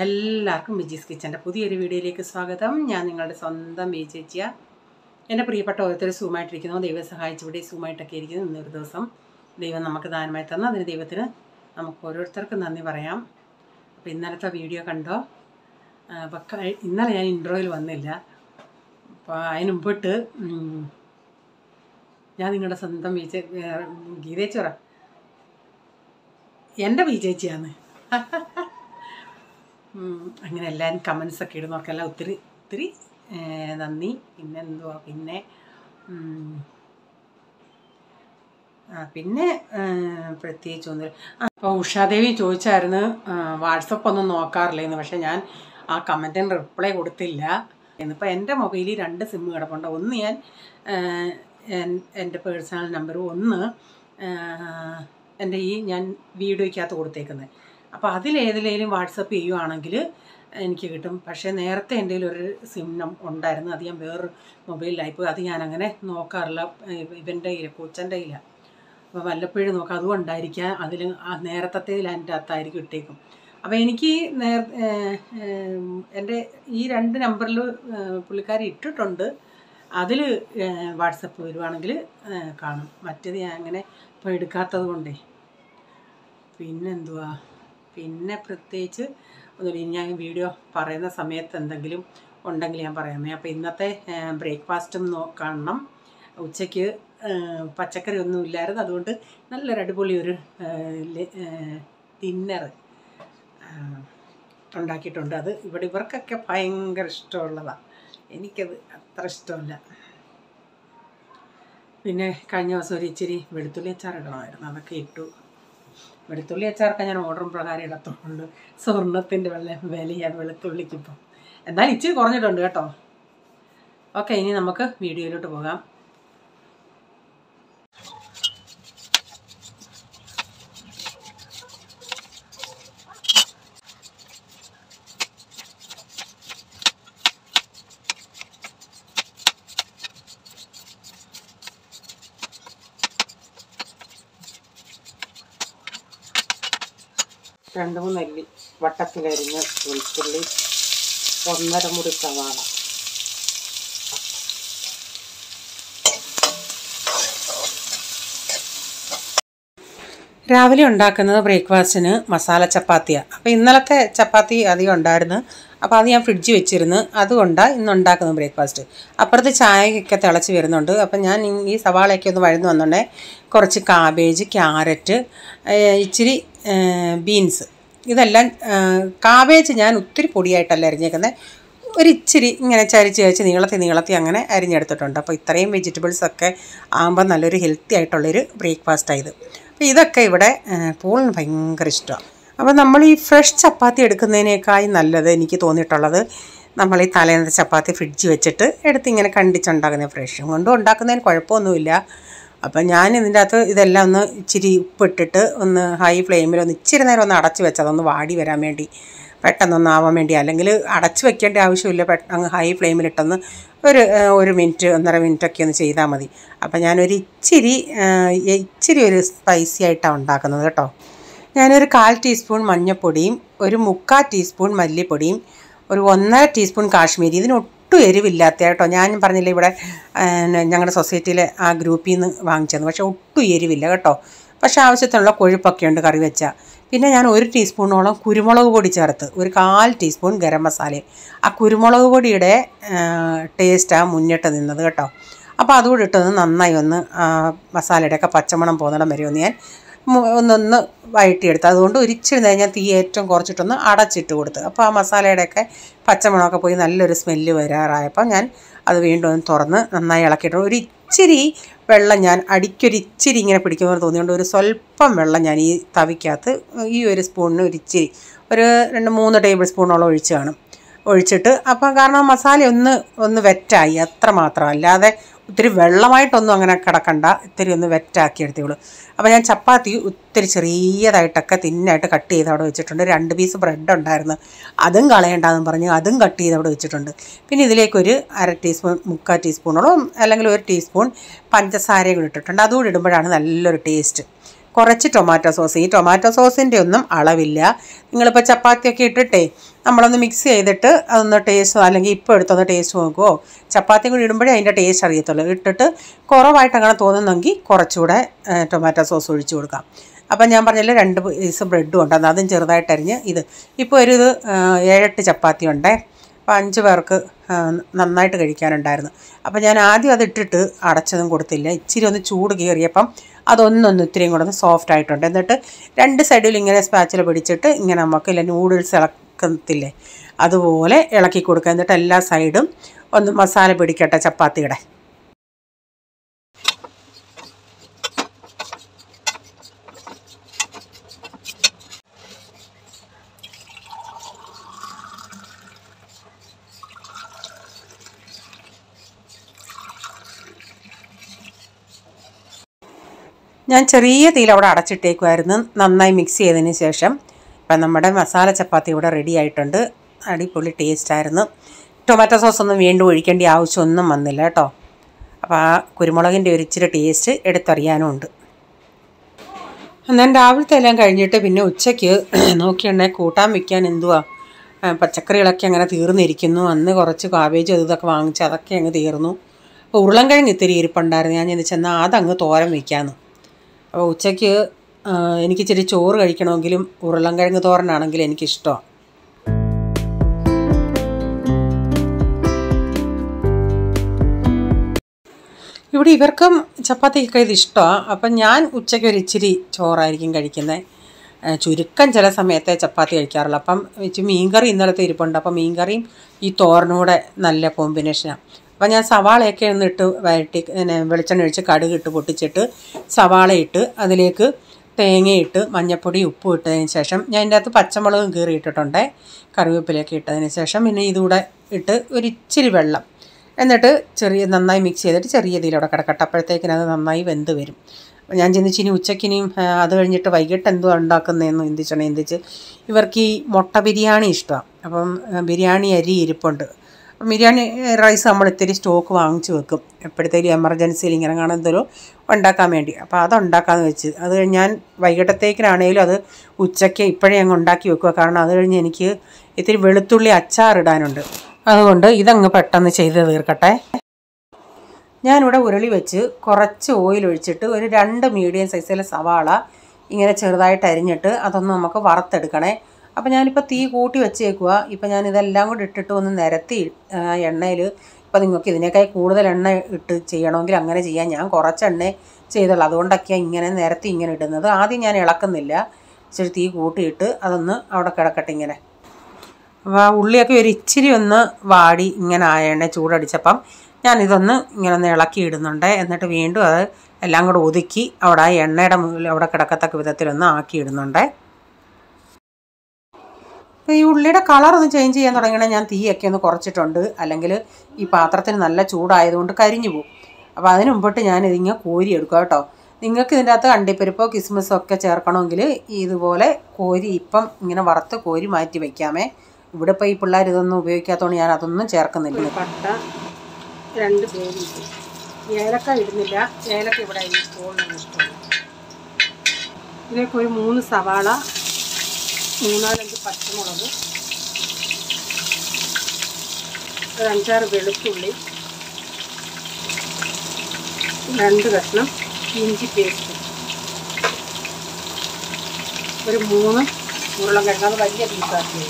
എല്ലാവർക്കും വിജീസ് കിച്ചൻ്റെ പുതിയൊരു വീഡിയോയിലേക്ക് സ്വാഗതം. ഞാൻ നിങ്ങളുടെ സ്വന്തം ചേച്ചിയ. എൻ്റെ പ്രിയപ്പെട്ട ഓരോരുത്തർ സുഖമായിട്ടിരിക്കുന്നു. ദൈവം സഹായിച്ച് ഇവിടെ സുഖമായിട്ടൊക്കെ ഇരിക്കുന്നു. ഇന്നൊരു ദിവസം ദൈവം നമുക്ക് ദാനമായി തന്നു. അതിന് ദൈവത്തിന് നമുക്ക് ഓരോരുത്തർക്കും നന്ദി പറയാം. അപ്പോൾ ഇന്നലത്തെ വീഡിയോ കണ്ടോ? അപ്പോൾ ഇന്നലെ ഞാൻ ഇൻട്രോയിൽ വന്നില്ല. അപ്പോൾ അതിന് മുമ്പിട്ട് ഞാൻ നിങ്ങളുടെ സ്വന്തം ഗീതേച്ചി പറ എൻ്റെ ചേച്ചിയാണ്. അങ്ങനെ എല്ലാവരും കമൻസൊക്കെ ഇടുന്നവർക്കെല്ലാം ഒത്തിരി ഒത്തിരി നന്ദി. പിന്നെ എന്തുവാ പിന്നെ പ്രത്യേകിച്ച് ഒന്നും. അപ്പോൾ ഉഷാദേവി ചോദിച്ചായിരുന്നു വാട്സപ്പ് ഒന്നും നോക്കാറില്ലെന്ന്. പക്ഷേ ഞാൻ ആ കമൻറ്റിന് റിപ്ലൈ കൊടുത്തില്ല. എന്നിപ്പോൾ എൻ്റെ മൊബൈലിൽ 2 സിം കിടപ്പുണ്ട്. ഒന്ന് എൻ്റെ പേഴ്സണൽ നമ്പർ, ഒന്ന് എൻ്റെ ഞാൻ വീഡിയോയ്ക്കകത്ത് കൊടുത്തേക്കുന്നത്. അപ്പോൾ അതിലേതിലേലും വാട്സപ്പ് ചെയ്യുവാണെങ്കിൽ എനിക്ക് കിട്ടും. പക്ഷേ നേരത്തെ എൻ്റെ ഒരു സിം ഉണ്ടായിരുന്നു. അത് ഞാൻ വേറൊരു മൊബൈലിലായിപ്പോയി. അത് ഞാനങ്ങനെ നോക്കാറില്ല. ഇവൻ്റെ കൊച്ചൻ്റെ ഇല്ല. അപ്പോൾ വല്ലപ്പോഴും നോക്കാം. അതുകൊണ്ടായിരിക്കാം അതിൽ നേരത്തെ എൻ്റെ അകത്തായിരിക്കും ഇട്ടേക്കും. അപ്പോൾ എനിക്ക് എൻ്റെ ഈ 2 നമ്പറിൽ പുള്ളിക്കാരി ഇട്ടിട്ടുണ്ട്. അതിൽ വാട്സപ്പ് വരുവാണെങ്കിൽ കാണും. മറ്റേത് ഞാൻ അങ്ങനെ ഇപ്പോൾ എടുക്കാത്തത് കൊണ്ടേ. പിന്നെന്തുവാ, പിന്നെ പ്രത്യേകിച്ച് ഒന്നുമില്ല. ഞാൻ വീഡിയോ പറയുന്ന സമയത്ത് എന്തെങ്കിലും ഉണ്ടെങ്കിൽ ഞാൻ പറയാമേ. അപ്പോൾ ഇന്നത്തെ ബ്രേക്ക്ഫാസ്റ്റും കാണണം. ഉച്ചയ്ക്ക് പച്ചക്കറി ഒന്നും ഇല്ലായിരുന്നു. അതുകൊണ്ട് നല്ലൊരു അടിപൊളി ഒരു ഡിന്നർ ഉണ്ടാക്കിയിട്ടുണ്ട്. അത് ഇവർക്കൊക്കെ ഭയങ്കര ഇഷ്ടമുള്ളതാണ്. എനിക്കത് അത്ര ഇഷ്ടമല്ല. പിന്നെ കഴിഞ്ഞ ദിവസം ഒരു ഇച്ചിരി വെളുത്തുള്ളി അച്ചാർ ഇടണമായിരുന്നു. അതൊക്കെ ഇട്ടു. വെളുത്തുള്ളി അച്ചാറൊക്കെ ഞാൻ ഓർഡറും പ്രകാരം ഇടത്തുള്ളൂ. സ്വർണ്ണത്തിൻ്റെ വിലയാണ് വെളുത്തുള്ളിക്കിപ്പം. എന്നാലും ഇച്ചിരി കുറഞ്ഞിട്ടുണ്ട് കേട്ടോ. ഓക്കെ, ഇനി നമുക്ക് വീഡിയോയിലോട്ട് പോകാം. രണ്ട് 3 അല്ലി വട്ടത്തിലരിഞ്ഞ് വെളുത്തുള്ളി, 1.5 മുറി സവാള, രാവിലെ ഉണ്ടാക്കുന്നത് ബ്രേക്ക്ഫാസ്റ്റിന് മസാല ചപ്പാത്തിയാണ്. അപ്പോൾ ഇന്നലത്തെ ചപ്പാത്തി അധികം ഉണ്ടായിരുന്നു. അപ്പോൾ അത് ഞാൻ ഫ്രിഡ്ജിൽ വെച്ചിരുന്നു. അതുകൊണ്ടാണ് ഇന്നുണ്ടാക്കുന്നത് ബ്രേക്ക്ഫാസ്റ്റ്. അപ്പുറത്ത് ചായയൊക്കെ തിളച്ച് വരുന്നുണ്ട്. അപ്പം ഞാൻ ഈ സവാളയൊക്കെ ഒന്ന് വഴന്ന് വന്നോണ്ടേ കുറച്ച് കാബേജ്, ക്യാരറ്റ്, ഇച്ചിരി ബീൻസ്, ഇതെല്ലാം. കാബേജ് ഞാൻ ഒത്തിരി പൊടിയായിട്ടല്ല അരിഞ്ഞേക്കുന്നത്. ഒരിച്ചിരി ഇങ്ങനെ ചരിച്ച് നീളത്തി അങ്ങനെ അരിഞ്ഞെടുത്തിട്ടുണ്ട്. അപ്പോൾ ഇത്രയും വെജിറ്റബിൾസൊക്കെ ആകുമ്പോൾ നല്ലൊരു ഹെൽത്തി ആയിട്ടുള്ളൊരു ബ്രേക്ക്ഫാസ്റ്റായത്. അപ്പോൾ ഇതൊക്കെ ഇവിടെ പൂളിന് ഭയങ്കര ഇഷ്ടമാണ്. അപ്പോൾ നമ്മൾ ഈ ഫ്രഷ് ചപ്പാത്തി എടുക്കുന്നതിനേക്കായി നല്ലത് എനിക്ക് തോന്നിയിട്ടുള്ളത് നമ്മൾ ഈ തലേന്നത്തെ ചപ്പാത്തി ഫ്രിഡ്ജിൽ വെച്ചിട്ട് എടുത്തിങ്ങനെ കണ്ടിച്ചുണ്ടാക്കുന്ന ഫ്രഷും കൊണ്ടും ഉണ്ടാക്കുന്നതിന് കുഴപ്പമൊന്നുമില്ല. അപ്പം ഞാൻ ഇതിൻ്റെ അകത്ത് ഇതെല്ലാം ഒന്ന് ഇച്ചിരി ഉപ്പിട്ടിട്ട് ഒന്ന് ഹൈ ഫ്ലെയിമിൽ ഇച്ചിരി നേരം ഒന്ന് അടച്ച് വെച്ചത് അതൊന്ന് വാടി വരാൻ വേണ്ടി, പെട്ടെന്നൊന്നാവാൻ വേണ്ടി. അല്ലെങ്കിൽ അടച്ച് വെക്കേണ്ട ആവശ്യമില്ല. അങ്ങ് ഹൈ ഫ്ലെയിമിലിട്ടൊന്ന് ഒരു മിനിറ്റ് 1.5 മിനിറ്റൊക്കെ ഒന്ന് ചെയ്താൽ മതി. അപ്പം ഞാനൊരു ഇച്ചിരി ഒരു സ്പൈസി ആയിട്ടാണ് ഉണ്ടാക്കുന്നത് കേട്ടോ. ഞാനൊരു 1/4 ടീസ്പൂൺ മഞ്ഞൾപ്പൊടിയും, ഒരു 3/4 ടീസ്പൂൺ മല്ലിപ്പൊടിയും, ഒരു 1.5 ടീസ്പൂൺ കാശ്മീരി. ഇതിനൊട്ടും എരിവില്ലാത്ത കേട്ടോ. ഞാൻ പറഞ്ഞില്ല ഇവിടെ ഞങ്ങളുടെ സൊസൈറ്റിയിലെ ആ ഗ്രൂപ്പിൽ നിന്ന് വാങ്ങിച്ചത്. പക്ഷേ ഒട്ടും എരിവില്ല കേട്ടോ. പക്ഷേ ആവശ്യത്തിനുള്ള കൊഴുപ്പൊക്കെ ഉണ്ട് കറി വെച്ചാൽ. പിന്നെ ഞാൻ 1 ടീസ്പൂണോളം കുരുമുളക് പൊടി ചേർത്ത്, ഒരു 1/4 ടീസ്പൂൺ ഗരം മസാലയും. ആ കുരുമുളക് പൊടിയുടെ ടേസ്റ്റാണ് മുന്നിട്ട് നിന്നത് കേട്ടോ. അപ്പോൾ അതുകൂടി ഇട്ടൊന്ന് നന്നായി ഒന്ന് മസാലയുടെയൊക്കെ പച്ചമണം പോകുന്നിടം വരെ ഒന്ന് ഞാൻ ഒന്ന് വഴറ്റിയെടുത്ത്. അതുകൊണ്ട് ഒരിച്ചിരി നേരം ഞാൻ തീ ഏറ്റവും കുറച്ചിട്ടൊന്ന് അടച്ചിട്ട് കൊടുത്ത്. അപ്പോൾ ആ മസാലയുടെയൊക്കെ പച്ചമണമൊക്കെ പോയി നല്ലൊരു സ്മെല്ല് വരാറായപ്പോൾ ഞാൻ അത് വീണ്ടും ഒന്ന് തുറന്ന് നന്നായി ഇളക്കിയിട്ട് ഒരു ഇച്ചിരി വെള്ളം ഞാൻ അടിക്കൊരിച്ചിരി ഇങ്ങനെ പിടിക്കുമ്പോൾ തോന്നിയുകൊണ്ട് ഒരു സ്വല്പം വെള്ളം ഞാൻ ഈ തവിക്കകത്ത് ഈ ഒരു സ്പൂണിന് ഒരിച്ചിരി ഒരു 2-3 ടേബിൾ സ്പൂണോളം ഒഴിച്ചിട്ട് അപ്പോൾ കാരണം മസാല ഒന്ന് വെറ്റായി അത്ര മാത്രം. അല്ലാതെ ഒത്തിരി വെള്ളമായിട്ടൊന്നും അങ്ങനെ കിടക്കണ്ട. ഇത്തിരി ഒന്ന് വെറ്റാക്കി എടുത്തോളൂ. അപ്പോൾ ഞാൻ ചപ്പാത്തി ഒത്തിരി ചെറിയതായിട്ടൊക്കെ തിന്നായിട്ട് കട്ട് ചെയ്ത് അവിടെ വെച്ചിട്ടുണ്ട്. 2 പീസ് ബ്രെഡ് ഉണ്ടായിരുന്നു. അതും കളയണ്ടെന്ന് പറഞ്ഞ് അതും കട്ട് ചെയ്ത് അവിടെ വെച്ചിട്ടുണ്ട്. പിന്നെ ഇതിലേക്കൊരു 1/2 ടീസ്പൂൺ 3/4 ടീസ്പൂണോളം അല്ലെങ്കിൽ 1 ടീസ്പൂൺ പഞ്ചസാരയും കൂടി ഇട്ടിട്ടുണ്ട്. അതുകൂടി ഇടുമ്പോഴാണ് നല്ലൊരു ടേസ്റ്റ്. കുറച്ച് ടൊമാറ്റോ സോസ്. ഈ ടൊമാറ്റോ സോസിൻ്റെ ഒന്നും അളവില്ല. നിങ്ങളിപ്പോൾ ചപ്പാത്തിയൊക്കെ ഇട്ടിട്ടേ നമ്മളൊന്ന് മിക്സ് ചെയ്തിട്ട് അതൊന്ന് ടേസ്റ്റ്, അല്ലെങ്കിൽ ഇപ്പോൾ എടുത്തൊന്ന് ടേസ്റ്റ് നോക്കുമോ, ചപ്പാത്തിയും കൂടി ഇടുമ്പോഴേ അതിൻ്റെ ടേസ്റ്റ് അറിയത്തുള്ളൂ. ഇട്ടിട്ട് കുറവായിട്ട് അങ്ങനെ തോന്നുന്നെങ്കിൽ കുറച്ചുകൂടെ ടൊമാറ്റോ സോസ് ഒഴിച്ച് കൊടുക്കാം. അപ്പം ഞാൻ പറഞ്ഞില്ലേ 2 പീസ് ബ്രെഡും ഉണ്ടെന്ന്, അതും ചെറുതായിട്ടരിഞ്ഞ് ഇപ്പോൾ ഒരു 7-8 ചപ്പാത്തി ഉണ്ടേ. അപ്പോൾ 5 പേർക്ക് നന്നായിട്ട് കഴിക്കാനുണ്ടായിരുന്നു. അപ്പോൾ ഞാൻ ആദ്യം അതിട്ടിട്ട് അടച്ചതും കൊടുത്തില്ല. ഇച്ചിരി ഒന്ന് ചൂട് കയറിയപ്പം അതൊന്നൊന്ന് ഇത്രയും കൂടെ ഒന്ന് സോഫ്റ്റ് ആയിട്ടുണ്ട്. എന്നിട്ട് 2 സൈഡിൽ ഇങ്ങനെ സ്പാച്ചിൽ പിടിച്ചിട്ട് ഇങ്ങനെ നമുക്കില്ല നൂഡിൽസ് ഇളക്കത്തില്ലേ, അതുപോലെ ഇളക്കി കൊടുക്കുക. എന്നിട്ട് എല്ലാ സൈഡും ഒന്ന് മസാല പിടിക്കട്ടെ ചപ്പാത്തിയുടെ. ഞാൻ ചെറിയ തീയിൽ അവിടെ അടച്ചിട്ടേക്കുമായിരുന്നു. നന്നായി മിക്സ് ചെയ്തതിന് ശേഷം ഇപ്പം നമ്മുടെ മസാല ചപ്പാത്തി ഇവിടെ റെഡി ആയിട്ടുണ്ട്. അടിപൊളി ടേസ്റ്റായിരുന്നു. ടൊമാറ്റോ സോസൊന്നും വീണ്ടും ഒഴിക്കേണ്ട ആവശ്യമൊന്നും വന്നില്ല കേട്ടോ. അപ്പോൾ ആ കുരുമുളകിൻ്റെ ഒരു ഇച്ചിരി ടേസ്റ്റ് എടുത്തറിയാനും ഉണ്ട്. എന്നാൽ രാവിലത്തെ എല്ലാം കഴിഞ്ഞിട്ട് പിന്നെ ഉച്ചയ്ക്ക് നോക്കിയുണ്ടെങ്കിൽ കൂട്ടാൻ വയ്ക്കാൻ എന്തുവാ, പച്ചക്കറികളൊക്കെ അങ്ങനെ തീർന്നിരിക്കുന്നു. അന്ന് കുറച്ച് കാബേജ് ഇതൊക്കെ വാങ്ങിച്ച് അതൊക്കെ അങ്ങ് തീർന്നു. അപ്പോൾ ഉരുളൻകിഴങ്ങ് ഇത്തിരി ഇരിപ്പുണ്ടായിരുന്നു. ഞാൻ ചെന്നാൽ അതങ്ങ് തോരൻ വയ്ക്കാമെന്ന്. അപ്പോൾ ഉച്ചയ്ക്ക് എനിക്കിച്ചിരി ചോറ് കഴിക്കണമെങ്കിലും ഉരുളൻകിഴങ്ങ് തോരനാണെങ്കിൽ എനിക്കിഷ്ടമാണ്. ഇവിടെ ഇവർക്കും ചപ്പാത്തിയൊക്കെ ഇത് ഇഷ്ടമാണ്. അപ്പം ഞാൻ ഉച്ചയ്ക്ക് ഒരു ഇച്ചിരി ചോറായിരിക്കും കഴിക്കുന്നത്. ചുരുക്കം ചില സമയത്തെ ചപ്പാത്തി കഴിക്കാറുള്ളൂ. അപ്പം മീൻകറി ഇന്നലത്തെ ഇരിപ്പുണ്ട്. അപ്പം മീൻകറിയും ഈ തോരനൂടെ നല്ല കോമ്പിനേഷനാണ്. അപ്പോൾ ഞാൻ സവാളയൊക്കെ ഒന്നിട്ട് വഴറ്റി വെളിച്ചെണ്ണ ഒഴിച്ച് കടുക് ഇട്ട് പൊട്ടിച്ചിട്ട് സവാള ഇട്ട് അതിലേക്ക് തേങ്ങയിട്ട് മഞ്ഞൾപ്പൊടി ഉപ്പും ഇട്ടതിന് ശേഷം ഞാൻ ഇതിൻ്റെ അകത്ത് പച്ചമുളകും കീറി ഇട്ടിട്ടുണ്ട്. കറിവേപ്പിലയൊക്കെ ഇട്ടതിന് ശേഷം പിന്നെ ഇതുകൂടെ ഇട്ട് ഒരു ഇച്ചിരി വെള്ളം, എന്നിട്ട് നന്നായി മിക്സ് ചെയ്തിട്ട് ചെറിയ തീയിലവിടെ കിടക്കട്ടെ. അപ്പോഴത്തേക്കിനത് നന്നായി വെന്ത് വരും. അപ്പോൾ ഞാൻ ചിന്തിച്ചിനി ഉച്ചക്കിനിയും അത് കഴിഞ്ഞിട്ട് വൈകിട്ട് എന്തോ ഉണ്ടാക്കുന്നതെന്ന് ചിന്തിച്ച് ഇവർക്ക് ഈ മുട്ട ബിരിയാണി ഇഷ്ടമാണ്. അപ്പം ബിരിയാണി അരി ഇരിപ്പുണ്ട്. ബിരിയാണി റൈസ് നമ്മൾ ഇത്തിരി സ്റ്റോക്ക് വാങ്ങിച്ച് വെക്കും, എപ്പോഴത്തേലും എമർജൻസിയിൽ ഇങ്ങനെ കാണാൻ എന്തോലും ഉണ്ടാക്കാൻ വേണ്ടി. അപ്പോൾ അതുണ്ടാക്കാമെന്ന് വെച്ച് അത് ഞാൻ വൈകിട്ടത്തേക്കിനാണേലും അത് ഉച്ചയ്ക്ക് ഇപ്പോഴേ അങ്ങ് ഉണ്ടാക്കി വെക്കുക. കാരണം അത് കഴിഞ്ഞ് എനിക്ക് ഇത്തിരി വെളുത്തുള്ളി അച്ചാറിടാനുണ്ട്. അതുകൊണ്ട് ഇതങ്ങ് പെട്ടെന്ന് ചെയ്ത് തീർക്കട്ടെ. ഞാനിവിടെ ഉരുളി വെച്ച് കുറച്ച് ഓയിൽ ഒഴിച്ചിട്ട് ഒരു 2 മീഡിയം സൈസിലെ സവാള ഇങ്ങനെ ചെറുതായിട്ട് അരിഞ്ഞിട്ട് അതൊന്ന് നമുക്ക് വറുത്തെടുക്കണേ. അപ്പോൾ ഞാനിപ്പോൾ തീ കൂട്ടി വെച്ചേക്കുക. ഇപ്പോൾ ഞാനിതെല്ലാം കൂടി ഇട്ടിട്ട് ഒന്ന് നിരത്തി എണ്ണയിൽ, ഇപ്പോൾ നിങ്ങൾക്ക് ഇതിനേക്കാൾ കൂടുതൽ എണ്ണ ഇട്ട് ചെയ്യണമെങ്കിൽ അങ്ങനെ ചെയ്യാം. ഞാൻ കുറച്ച് എണ്ണ ചെയ്തുള്ളൂ, അതുകൊണ്ടൊക്കെയാണ് ഇങ്ങനെ നിരത്തി ഇങ്ങനെ ഇടുന്നത്. ആദ്യം ഞാൻ ഇളക്കുന്നില്ല, ഇച്ചിരി തീ കൂട്ടിയിട്ട് അതൊന്ന് അവിടെ കിടക്കട്ടെ ഇങ്ങനെ. അപ്പോൾ ഉള്ളിയൊക്കെ ഒരു ഇച്ചിരി ഒന്ന് വാടി ഇങ്ങനെ ആ എണ്ണ ചൂടടിച്ചപ്പം ഞാനിതൊന്ന് ഇങ്ങനെ ഒന്ന് ഇളക്കി ഇടുന്നുണ്ട്. എന്നിട്ട് വീണ്ടും അത് എല്ലാം കൂടെ ഒതുക്കി അവിടെ ആ എണ്ണയുടെ മുകളിൽ അവിടെ കിടക്കത്തക്ക വിധത്തിലൊന്ന് ആക്കി ഇടുന്നുണ്ട്. അപ്പോൾ ഈ ഉള്ളിയുടെ കളറൊന്ന് ചേഞ്ച് ചെയ്യാൻ തുടങ്ങണേ ഞാൻ തീയൊക്കെ ഒന്ന് കുറച്ചിട്ടുണ്ട്, അല്ലെങ്കിൽ ഈ പാത്രത്തിന് നല്ല ചൂടായതുകൊണ്ട് കരിഞ്ഞു പോകും. അപ്പോൾ അതിന് മുമ്പിട്ട് ഞാനിതിങ്ങനെ കോരി എടുക്കുക കേട്ടോ. നിങ്ങൾക്ക് ഇതിൻ്റെ അകത്ത് അണ്ടിപ്പരിപ്പോ കിസ്മിസോ ഒക്കെ ചേർക്കണമെങ്കിൽ ഇതുപോലെ കോരി ഇപ്പം ഇങ്ങനെ വറുത്ത് കോരി മാറ്റി വയ്ക്കാമേ. ഇവിടെ ഇപ്പോൾ ഈ പിള്ളേർ ഇതൊന്നും ഉപയോഗിക്കാത്തതുകൊണ്ട് ഞാൻ അതൊന്നും ചേർക്കുന്നില്ല. പട്ട 2 ബേബി, ഏലക്ക ഇടുന്നില്ല, ഏലക്ക ഇവിടെ ഈ സ്പൂണിനൊന്നും ഇഷ്ടമാണ്. ഇതിലേക്ക് ഒരു 3 സവാള, 3-4 പച്ചമുളക്, ഒരു 5-6 വെളുത്തുള്ളി, 2 കഷ്ണം ഇഞ്ചി പേസ്റ്റ്, ഒരു 3 ഉരുളൻകിഴങ്ങ്, അത് വലിയ പീസാക്കി,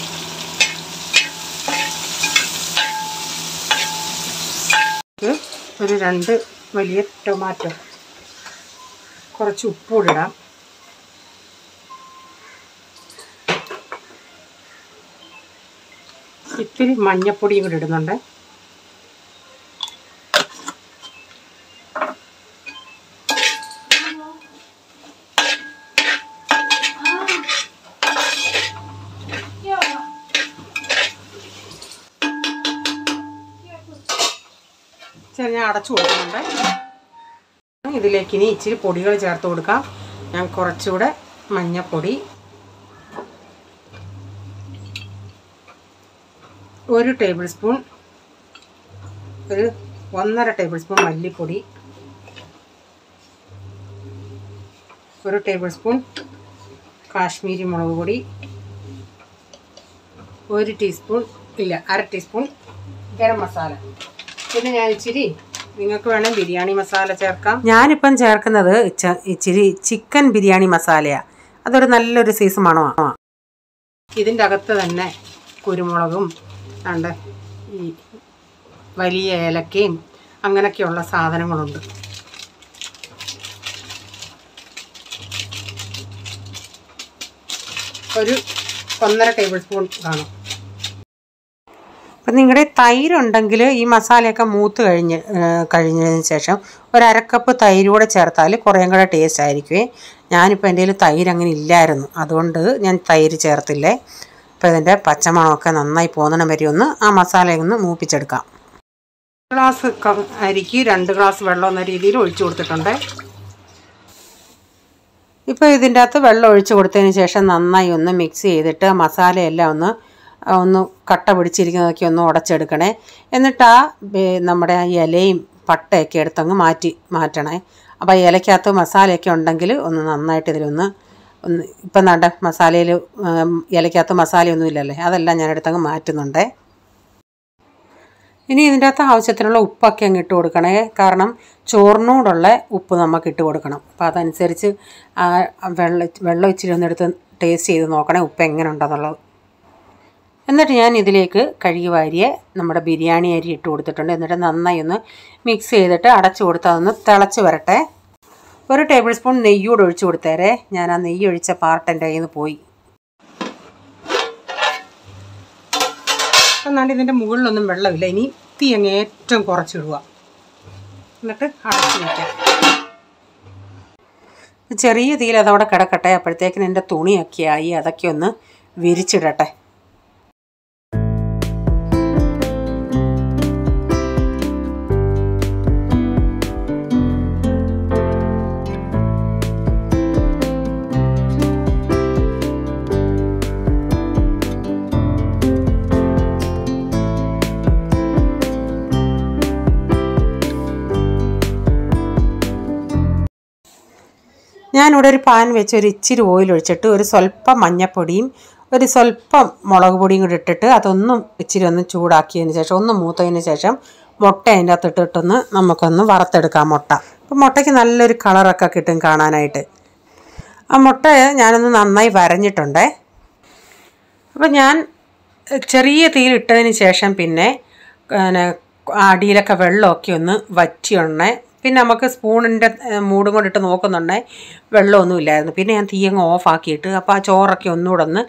ഒരു 2 വലിയ ടൊമാറ്റോ, കുറച്ച് ഉപ്പൂടിടാം, ഇത്തിരി മഞ്ഞപ്പൊടിയും കൂടി ഇടുന്നുണ്ട്. ഞാൻ അടച്ചു കൊടുക്കുന്നുണ്ട്. ഇതിലേക്ക് ഇനി ഇച്ചിരി പൊടികൾ ചേർത്ത് കൊടുക്കാം. ഞാൻ കുറച്ചുകൂടെ മഞ്ഞപ്പൊടി, 1 ടേബിൾ സ്പൂൺ, ഒരു 1.5 ടേബിൾ സ്പൂൺ മല്ലിപ്പൊടി, 1 ടേബിൾ സ്പൂൺ കാശ്മീരി മുളക് പൊടി, 1 ടീസ്പൂൺ ഇല്ല 1/2 ടീസ്പൂൺ ഗരം മസാല. പിന്നെ ഞാൻ ഇച്ചിരി, നിങ്ങൾക്ക് വേണേൽ ബിരിയാണി മസാല ചേർക്കാം. ഞാനിപ്പം ചേർക്കുന്നത് ഇച്ചിരി ചിക്കൻ ബിരിയാണി മസാലയാണ്. അതൊരു നല്ലൊരു സൈസ് മണമാണ്. ഇതിൻ്റെ അകത്ത് തന്നെ കുരുമുളകും ഉണ്ട്, ഈ വലിയ ഏലക്കയും അങ്ങനെയൊക്കെയുള്ള സാധനങ്ങളുണ്ട്. ഒരു 1.5 ടേബിൾ സ്പൂൺ കാണും. അപ്പം നിങ്ങളുടെ തൈരുണ്ടെങ്കിൽ ഈ മസാലയൊക്കെ മൂത്ത് കഴിഞ്ഞതിന് ശേഷം 1/2 കപ്പ് തൈര് കൂടെ ചേർത്താൽ കുറേയും കൂടെ ടേസ്റ്റ് ആയിരിക്കുമേ. ഞാനിപ്പോൾ എൻ്റെ കയ്യിൽ തൈര് അങ്ങനെ ഇല്ലായിരുന്നു, അതുകൊണ്ട് ഞാൻ തൈര് ചേർത്തില്ലേ. അപ്പോൾ ഇതിൻ്റെ പച്ചമണമൊക്കെ നന്നായി പോകുന്ന വരെ ഒന്ന് ആ മസാലയൊന്ന് മൂപ്പിച്ചെടുക്കാം. 1 ഗ്ലാസ് അരിക്ക് 2 ഗ്ലാസ് വെള്ളം എന്ന രീതിയിൽ ഒഴിച്ചു കൊടുത്തിട്ടുണ്ട്. ഇപ്പോൾ ഇതിൻ്റെ അകത്ത് വെള്ളം ഒഴിച്ച് കൊടുത്തതിന് ശേഷം നന്നായി ഒന്ന് മിക്സ് ചെയ്തിട്ട് മസാലയെല്ലാം ഒന്ന് കട്ട പിടിച്ചിരിക്കുന്നതൊക്കെ ഒന്ന് ഉടച്ചെടുക്കണേ. എന്നിട്ട് നമ്മുടെ ഇലയും പട്ടയൊക്കെ എടുത്തങ്ങ് മാറ്റണേ. അപ്പോൾ ഇലയ്ക്കകത്ത് മസാലയൊക്കെ ഉണ്ടെങ്കിൽ ഒന്ന് നന്നായിട്ട് ഇതിലൊന്ന് ഇപ്പം നണ്ട മസാലയിൽ ഇലയ്ക്കകത്ത് മസാലയൊന്നും ഇല്ലല്ലേ, അതെല്ലാം ഞാൻ എടുത്തങ്ങ് മാറ്റുന്നുണ്ടേ. ഇനി ഇതിൻ്റെ അകത്ത് ആവശ്യത്തിനുള്ള ഉപ്പൊക്കെ അങ്ങ് ഇട്ട് കൊടുക്കണേ. കാരണം ചോറിനോടുള്ള ഉപ്പ് നമുക്ക് ഇട്ട് കൊടുക്കണം. അപ്പോൾ അതനുസരിച്ച് വെള്ളം ഇച്ചിരി ഒന്നെടുത്ത് ടേസ്റ്റ് ചെയ്ത് നോക്കണേ ഉപ്പ് എങ്ങനെ ഉണ്ടെന്നുള്ളത്. എന്നിട്ട് ഞാൻ ഇതിലേക്ക് കഴുകി വാരിയ നമ്മുടെ ബിരിയാണി അരി ഇട്ട് കൊടുത്തിട്ടുണ്ട്. എന്നിട്ട് നന്നായി ഒന്ന് മിക്സ് ചെയ്തിട്ട് അടച്ചു കൊടുത്ത് അതൊന്ന് തിളച്ച് വരട്ടെ. 1 ടേബിൾ സ്പൂൺ നെയ്യൂടെ ഒഴിച്ച് കൊടുത്തേരെ. ഞാൻ ആ നെയ്യ് ഒഴിച്ച പാർട്ട് എൻ്റെ കയ്യിൽ നിന്ന് പോയി. എന്നാലും ഇതിൻ്റെ മുകളിലൊന്നും വെള്ളമില്ല. ഇനി തീ അങ്ങ് ഏറ്റവും കുറച്ചിടുക, എന്നിട്ട് അടച്ചു വയ്ക്കാം. ചെറിയ തീയിൽ അതവിടെ കിടക്കട്ടെ. അപ്പോഴത്തേക്കിന് എൻ്റെ തുണിയൊക്കെ ആയി, അതൊക്കെ ഒന്ന് വിരിച്ചിടട്ടെ. ഞാനിവിടെ ഒരു പാൻ വെച്ച് ഒരു ഇച്ചിരി ഓയിൽ ഒഴിച്ചിട്ട് ഒരു സ്വല്പം മഞ്ഞൾപ്പൊടിയും ഒരു സ്വല്പം മുളക് പൊടിയും കൂടി ഇട്ടിട്ട് അതൊന്നും ഇച്ചിരി ഒന്ന് ചൂടാക്കിയതിന് ശേഷം ഒന്ന് മൂത്തതിന് ശേഷം മുട്ട അതിൻ്റെ അകത്ത് ഇട്ടിട്ടൊന്ന് നമുക്കൊന്ന് വറുത്തെടുക്കാം മുട്ട. അപ്പോൾ മുട്ടയ്ക്ക് നല്ലൊരു കളറൊക്കെ കിട്ടും കാണാനായിട്ട്. ആ മുട്ട ഞാനൊന്ന് നന്നായി വരഞ്ഞിട്ടുണ്ടേ. അപ്പോൾ ഞാൻ ചെറിയ തീയിൽ ഇട്ടതിന് ശേഷം പിന്നെ അടിയിലൊക്കെ വെള്ളമൊക്കെ ഒന്ന് വറ്റിയുണ്ടേ. പിന്നെ നമുക്ക് സ്പൂണിൻ്റെ മൂടും കൊണ്ടിട്ട് നോക്കുന്നുണ്ടേ വെള്ളമൊന്നും ഇല്ലായിരുന്നു. പിന്നെ ഞാൻ തീ അങ്ങ് ഓഫാക്കിയിട്ട് അപ്പോൾ ആ ചോറൊക്കെ ഒന്നുകൂടെ ഒന്ന്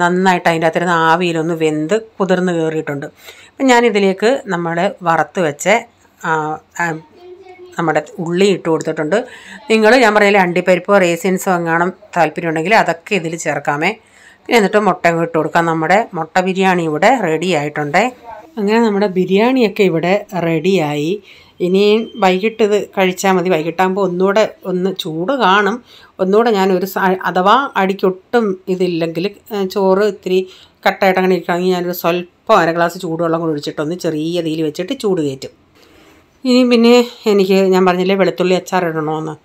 നന്നായിട്ട് അതിൻ്റെ അകത്തിരുന്ന് ആവിയിലൊന്ന് വെന്ത് കുതിർന്ന് കയറിയിട്ടുണ്ട്. അപ്പം ഞാനിതിലേക്ക് നമ്മൾ വറുത്ത് വെച്ച നമ്മുടെ ഉള്ളി ഇട്ട് കൊടുത്തിട്ടുണ്ട്. ഞാൻ പറഞ്ഞാൽ അണ്ടിപ്പരിപ്പോ റേസിൻസോ എങ്ങാനും താല്പര്യം ഉണ്ടെങ്കിൽ അതൊക്കെ ഇതിൽ ചേർക്കാമേ. പിന്നെ എന്നിട്ട് മുട്ട ഇട്ട് കൊടുക്കാം. നമ്മുടെ മുട്ട ബിരിയാണി ഇവിടെ റെഡി ആയിട്ടുണ്ടേ. അങ്ങനെ നമ്മുടെ ബിരിയാണിയൊക്കെ ഇവിടെ റെഡിയായി. ഇനി വൈകിട്ട് ഇത് കഴിച്ചാൽ മതി. വൈകിട്ടാകുമ്പോൾ ഒന്നുകൂടെ ഒന്ന് ചൂട് കാണും. ഒന്നുകൂടെ ഞാനൊരു അഥവാ അടിക്കൊട്ടും ഇതില്ലെങ്കിൽ ചോറ് ഇത്തിരി കട്ടായിട്ട് അങ്ങനെ ഇരിക്കുകയാണെങ്കിൽ ഞാനൊരു സ്വല്പം 1/2 ഗ്ലാസ് ചൂടുവെള്ളം കൂടി ഒഴിച്ചിട്ടൊന്ന് ചെറിയ തീയിൽ വെച്ചിട്ട് ചൂട് കയറ്റും. ഇനി പിന്നെ ഞാൻ പറഞ്ഞില്ലേ വെളുത്തുള്ളി അച്ചാർ ഇടണമെന്ന്.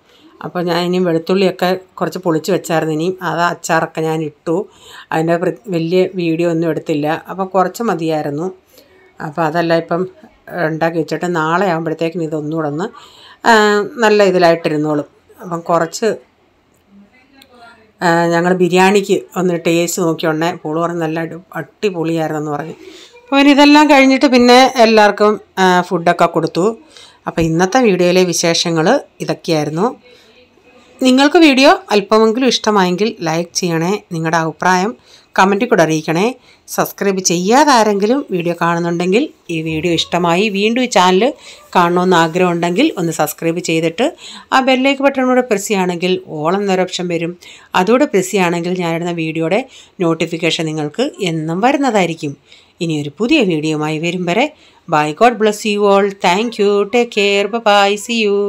അപ്പോൾ ഞാൻ ഇനിയും വെളുത്തുള്ളിയൊക്കെ കുറച്ച് പൊളിച്ച് വെച്ചായിരുന്നു. ഇനിയും അത് അച്ചാറൊക്കെ ഞാൻ ഇട്ടു. അതിൻ്റെ വലിയ വീഡിയോ ഒന്നും എടുത്തില്ല. അപ്പോൾ കുറച്ച് മതിയായിരുന്നു. അപ്പോൾ അതല്ല ഇപ്പം ഉണ്ടാക്കി വെച്ചിട്ട് നാളെ ആകുമ്പോഴത്തേക്കും ഇതൊന്നുകൂടെ ഒന്ന് നല്ല ഇതിലായിട്ടിരുന്നോളും. അപ്പം കുറച്ച് ഞങ്ങൾ ബിരിയാണിക്ക് ഒന്ന് ടേസ്റ്റ് നോക്കിയുണ്ടേ പുളി പറഞ്ഞ് നല്ല അടിപൊളിയായിരുന്നെന്ന് പറഞ്ഞു. അപ്പോൾ ഇതെല്ലാം കഴിഞ്ഞിട്ട് പിന്നെ എല്ലാവർക്കും ഫുഡൊക്കെ കൊടുത്തു. അപ്പോൾ ഇന്നത്തെ വീഡിയോയിലെ വിശേഷങ്ങൾ ഇതൊക്കെയായിരുന്നു. നിങ്ങൾക്ക് വീഡിയോ അല്പമെങ്കിലും ഇഷ്ടമായെങ്കിൽ ലൈക്ക് ചെയ്യണേ. നിങ്ങളുടെ അഭിപ്രായം കമൻറ്റിൽ കൂടെ അറിയിക്കണേ. സബ്സ്ക്രൈബ് ചെയ്യാതെ ആരെങ്കിലും വീഡിയോ കാണുന്നുണ്ടെങ്കിൽ ഈ വീഡിയോ ഇഷ്ടമായി വീണ്ടും ഈ ചാനൽ കാണണമെന്ന് ആഗ്രഹമുണ്ടെങ്കിൽ ഒന്ന് സബ്സ്ക്രൈബ് ചെയ്തിട്ട് ആ ബെല്ലേക്ക് ബട്ടണൂടെ പ്രസ് ചെയ്യുകയാണെങ്കിൽ ഓൾ എന്നൊരു ഓപ്ഷൻ വരും. അതോടെ പ്രസ് ചെയ്യുകയാണെങ്കിൽ ഞാനിടുന്ന വീഡിയോയുടെ നോട്ടിഫിക്കേഷൻ നിങ്ങൾക്ക് എന്നും വരുന്നതായിരിക്കും. ഇനി ഒരു പുതിയ വീഡിയോയുമായി വരും വരെ bye. God bless you all. Thank you. Take care. Bye. See U.